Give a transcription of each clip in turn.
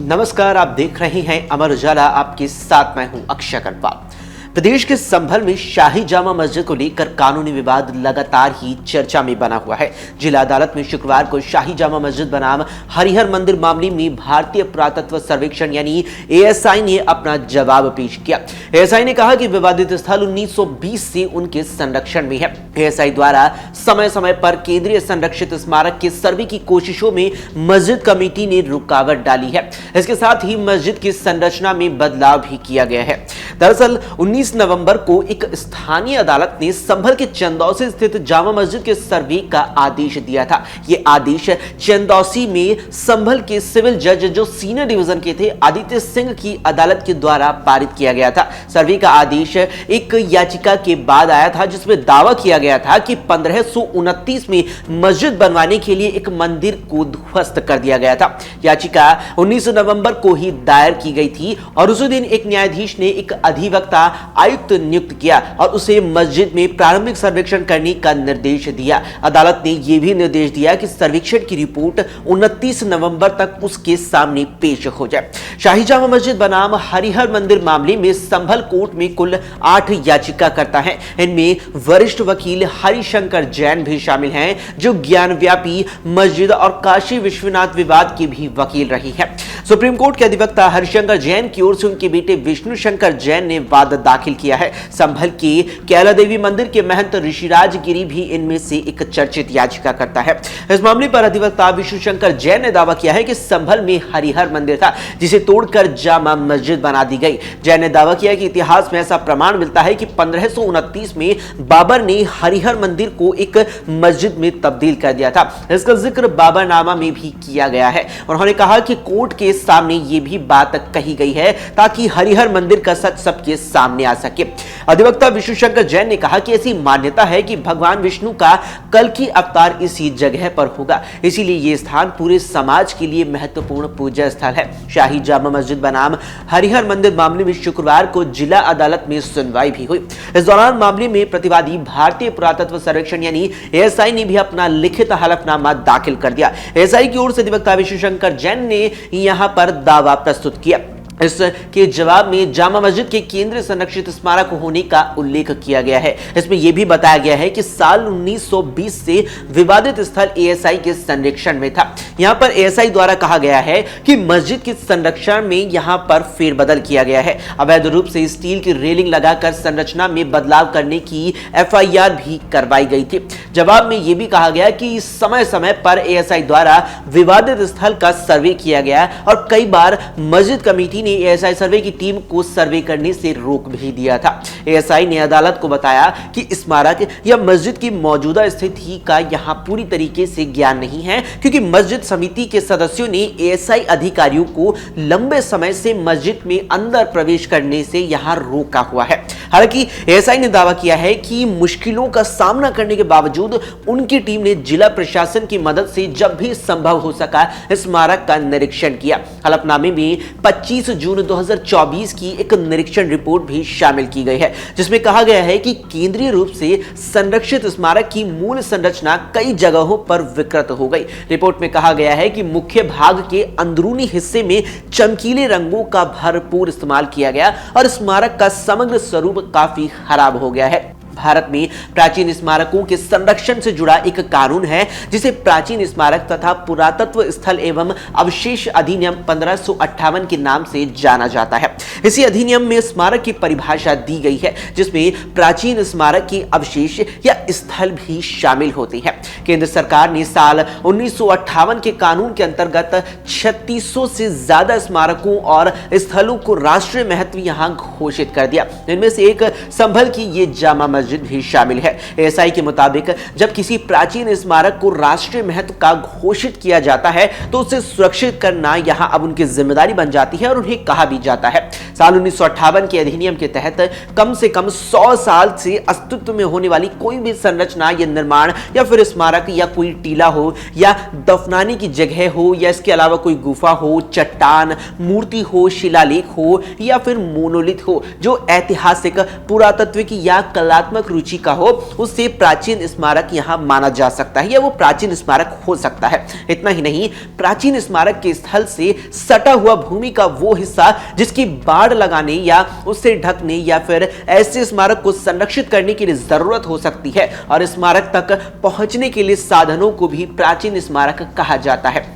नमस्कार, आप देख रहे हैं अमर उजाला। आपके साथ मैं हूं अक्षय करवाल। प्रदेश के संभल में शाही जामा मस्जिद को लेकर कानूनी विवाद लगातार ही चर्चा में बना हुआ है। जिला अदालत में शुक्रवार को शाही जामा मस्जिद बनाम हरिहर मंदिर मामले में भारतीय पुरातत्व सर्वेक्षण यानी एएसआई ने अपना जवाब पेश किया। एएसआई ने कहा कि विवादित स्थल 1920 से उनके संरक्षण में है। एएसआई द्वारा समय समय पर केंद्रीय संरक्षित स्मारक के सर्वे की कोशिशों में मस्जिद कमेटी ने रुकावट डाली है। इसके साथ ही मस्जिद की संरचना में बदलाव भी किया गया है। दरअसल 19 नवंबर को एक स्थानीय अदालत ने संभल के चंदौसी स्थित जामा मस्जिद के सर्वे का आदेश दिया था। यह आदेश चंदौसी में संभल के सिविल जज जो सीनियर डिवीजन के थे आदित्य सिंह की अदालत के द्वारा पारित किया गया था। सर्वे का आदेश एक याचिका के बाद आया था जिसमें दावा किया गया था कि 1529 में मस्जिद बनवाने के लिए एक मंदिर को ध्वस्त कर दिया गया था। याचिका 19 नवंबर को ही दायर की गई थी और उसी दिन एक न्यायाधीश ने एक अधिवक्ता आयुक्त नियुक्त किया और उसे मस्जिद में प्रारंभिक सर्वेक्षण करने का निर्देश दिया। अदालत ने यह भी निर्देश दिया कि सर्वेक्षण की रिपोर्ट 29 नवंबर तक उसके सामने पेश हो जाए। शाही जामा मस्जिद बनाम हरिहर मंदिर मामले में संभल कोर्ट में कुल 8 याचिकाकर्ता हैं। इनमें वरिष्ठ वकील हरिशंकर जैन भी शामिल हैं जो ज्ञानव्यापी मस्जिद और काशी विश्वनाथ विवाद के भी वकील रही है। सुप्रीम कोर्ट के अधिवक्ता हरिशंकर जैन की ओर से उनके बेटे विष्णु शंकर जैन ने वाद दाखिल किया है। संभल के कैला देवी मंदिर के महंत ऋषिराज गिरी भी इनमें से एक चर्चित याचिकाकर्ता है। इस मामले पर अधिवक्ता विष्णु शंकर जैन ने दावा किया है कि संभल में हरिहर मंदिर था जिसे तोड़कर जामा मस्जिद बना दी गई। जैन ने दावा किया कि इतिहास में ऐसा प्रमाण मिलता है कि 1529 में बाबर ने हरिहर मंदिर को एक मस्जिद में तब्दील कर दिया था। इसका जिक्र बाबरनामा में भी किया गया है। उन्होंने कहा कि कोर्ट के सामने यह भी बात कही गई है ताकि हरिहर मंदिर का सच सबके सामने आ सके। अधिवक्ता विष्णु शंकर जैन ने कहा कि ऐसी मान्यता है कि भगवान विष्णु का कल की अवतार इसी जगह पर होगा, इसीलिए यह स्थान पूरे समाज के लिए महत्वपूर्ण पूजा स्थल है। शाही जामा मस्जिद बनाम हरिहर मंदिर मामले में शुक्रवार को जिला अदालत में सुनवाई भी हुई। इस दौरान मामले में प्रतिवादी भारतीय पुरातत्व सर्वेक्षण यानी एएसआई ने भी अपना लिखित हलफनामा दाखिल कर दिया। एएसआई की ओर से अधिवक्ता विष्णु शंकर जैन ने यहां पर दावा प्रस्तुत किया। इसके जवाब में जामा मस्जिद के केंद्रीय संरक्षित स्मारक होने का उल्लेख किया गया है। इसमें यह भी बताया गया है कि साल 1920 से विवादित स्थल एएसआई के संरक्षण में था। यहां पर एएसआई द्वारा कहा गया है कि मस्जिद के संरक्षण में यहां पर फेरबदल किया गया है। अवैध रूप से स्टील की रेलिंग लगाकर संरचना में बदलाव करने की एफआईआर भी करवाई गई थी। जवाब में यह भी कहा गया कि समय समय पर एएसआई द्वारा विवादित स्थल का सर्वे किया गया और कई बार मस्जिद कमेटी एएसआई सर्वे की टीम को सर्वे करने से रोक भी दिया था। एएसआई ने अदालत को बताया कि स्मारक या मस्जिद की मौजूदा स्थिति का यहां पूरी तरीके से ज्ञान नहीं है क्योंकि मस्जिद समिति के सदस्यों ने एएसआई अधिकारियों को लंबे समय से मस्जिद में अंदर प्रवेश करने से यहां रोका हुआ है। हालांकि एएसआई ने दावा किया है कि मुश्किलों का सामना करने के बावजूद उनकी टीम ने जिला प्रशासन की मदद से जब भी संभव हो सका स्मारक का निरीक्षण किया। हलफनामे में 25 जून 2024 की एक निरीक्षण रिपोर्ट भी शामिल की गई है जिसमें कहा गया है कि केंद्रीय रूप से संरक्षित स्मारक की मूल संरचना कई जगहों पर विकृत हो गई। रिपोर्ट में कहा गया है कि मुख्य भाग के अंदरूनी हिस्से में चमकीले रंगों का भरपूर इस्तेमाल किया गया और स्मारक का समग्र स्वरूप काफी खराब हो गया है। भारत में प्राचीन स्मारकों के संरक्षण से जुड़ा एक कानून है जिसे प्राचीन स्मारक तथा पुरातत्व स्थल एवं अवशेष अधिनियम 1558 के नाम से जाना जाता है। इसी अधिनियम में स्मारक की परिभाषा दी गई है जिसमें प्राचीन स्मारक के अवशेष या स्थल भी शामिल होते हैं। केंद्र सरकार ने साल 1958 के कानून के अंतर्गत 3600 से ज्यादा स्मारकों और स्थलों को राष्ट्रीय महत्व यहां घोषित कर दिया। इनमें से एक संभल की ये जामा मस्जिद भी शामिल है। एएसआई के मुताबिक जब किसी प्राचीन स्मारक को राष्ट्रीय महत्व का घोषित किया जाता है तो उसे सुरक्षित करना यहां अब उनकी जिम्मेदारी बन जाती है और उन्हें कहा भी जाता है। साल 1958 के अधिनियम के तहत कम से कम 100 साल से अस्तित्व में होने वाली कोई भी संरचना या निर्माण या फिर स्मारक या कोई टीला हो या दफनाने की जगह हो या इसके अलावा कोई गुफा हो, चट्टान, मूर्ति हो, शिलालेख हो या फिर मोनोलिथ हो जो ऐतिहासिक, पुरातत्विक या कलात्मक रुचि का हो, उससे प्राचीन स्मारक यहां माना जा सकता है या वो प्राचीन स्मारक हो सकता है। इतना ही नहीं, प्राचीन स्मारक के स्थल से सटा हुआ भूमि का वो हिस्सा जिसकी बाड़ लगाने या उससे ढकने या फिर ऐसे स्मारक को संरक्षित करने के लिए जरूरत हो सकती है और स्मारक तक पहुंचने के लिए साधनों को भी प्राचीन स्मारक कहा जाता है।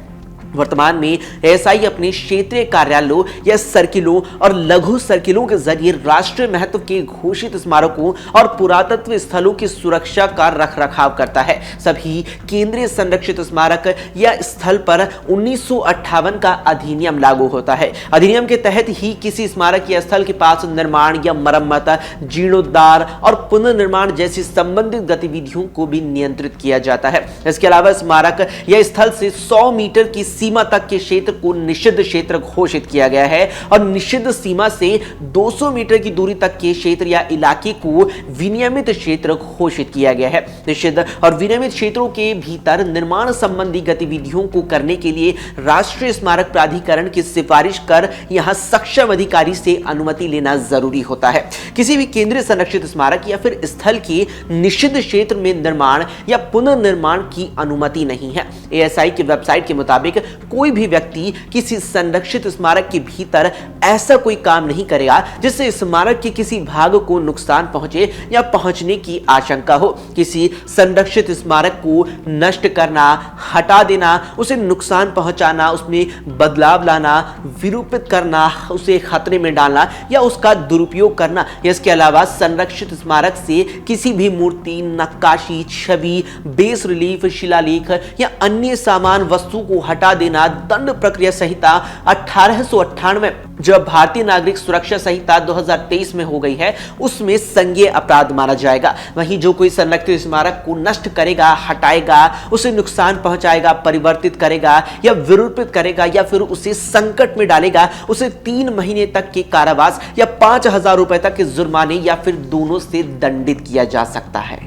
वर्तमान में एएसआई अपने क्षेत्रीय कार्यालयों या सर्किलों और लघु सर्किलों के जरिए राष्ट्रीय महत्व के घोषित स्मारकों और पुरातत्व स्थलों की सुरक्षा का रखरखाव करता है। सभी केंद्रीय संरक्षित स्मारक या स्थल पर 1958 का अधिनियम लागू होता है। अधिनियम के तहत ही किसी स्मारक या स्थल के पास निर्माण या मरम्मत, जीर्णोद्धार और पुनर्निर्माण जैसी संबंधित गतिविधियों को भी नियंत्रित किया जाता है। इसके अलावा स्मारक या स्थल से 100 मीटर की सीमा तक के क्षेत्र को निषिद्ध क्षेत्र घोषित किया गया है और निषिद्ध सीमा से 200 मीटर की दूरी तक के क्षेत्र या इलाके को विनियमित क्षेत्र घोषित किया गया है। निषिद्ध और विनियमित क्षेत्रों के भीतर निर्माण संबंधी गतिविधियों को करने के लिए राष्ट्रीय स्मारक प्राधिकरण की सिफारिश कर यहां सक्षम अधिकारी से अनुमति लेना जरूरी होता है। किसी भी केंद्रीय संरक्षित स्मारक या फिर स्थल के निषिद्ध क्षेत्र में निर्माण या पुनर्निर्माण की अनुमति नहीं है। एएसआई की वेबसाइट के मुताबिक कोई भी व्यक्ति किसी संरक्षित स्मारक के भीतर ऐसा कोई काम नहीं करेगा जिससे स्मारक के किसी भाग को नुकसान पहुंचे या पहुंचने की आशंका हो। किसी संरक्षित स्मारक को नष्ट करना, हटा देना, उसे नुकसान पहुंचाना, उसमें बदलाव लाना, विरूपित करना, उसे खतरे में डालना या उसका दुरुपयोग करना, इसके अलावा संरक्षित स्मारक से किसी भी मूर्ति, नक्काशी, छवि, बेस रिलीफ, शिलालेख या अन्य सामान वस्तु को हटा देना दंड प्रक्रिया संहिता 1898 जो भारतीय नागरिक सुरक्षा संहिता 2023 में हो गई है उसमें संज्ञेय अपराध माना जाएगा। वहीं जो कोई संरक्षित स्मारक को नष्ट करेगा, हटाएगा, उसे नुकसान पहुंचाएगा, परिवर्तित करेगा या विरूपित करेगा या फिर उसे संकट में डालेगा, उसे 3 महीने तक के कारावास या 5,000 रुपए तक के जुर्माने या फिर दोनों से दंडित किया जा सकता है।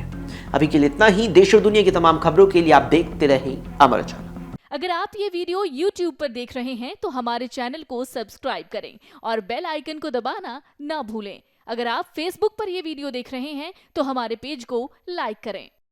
अभी के लिए इतना ही। देश और दुनिया की तमाम खबरों के लिए आप देखते रहें अमर उजाला। अगर आप ये वीडियो YouTube पर देख रहे हैं तो हमारे चैनल को सब्सक्राइब करें और बेल आइकन को दबाना ना भूलें। अगर आप Facebook पर ये वीडियो देख रहे हैं तो हमारे पेज को लाइक करें।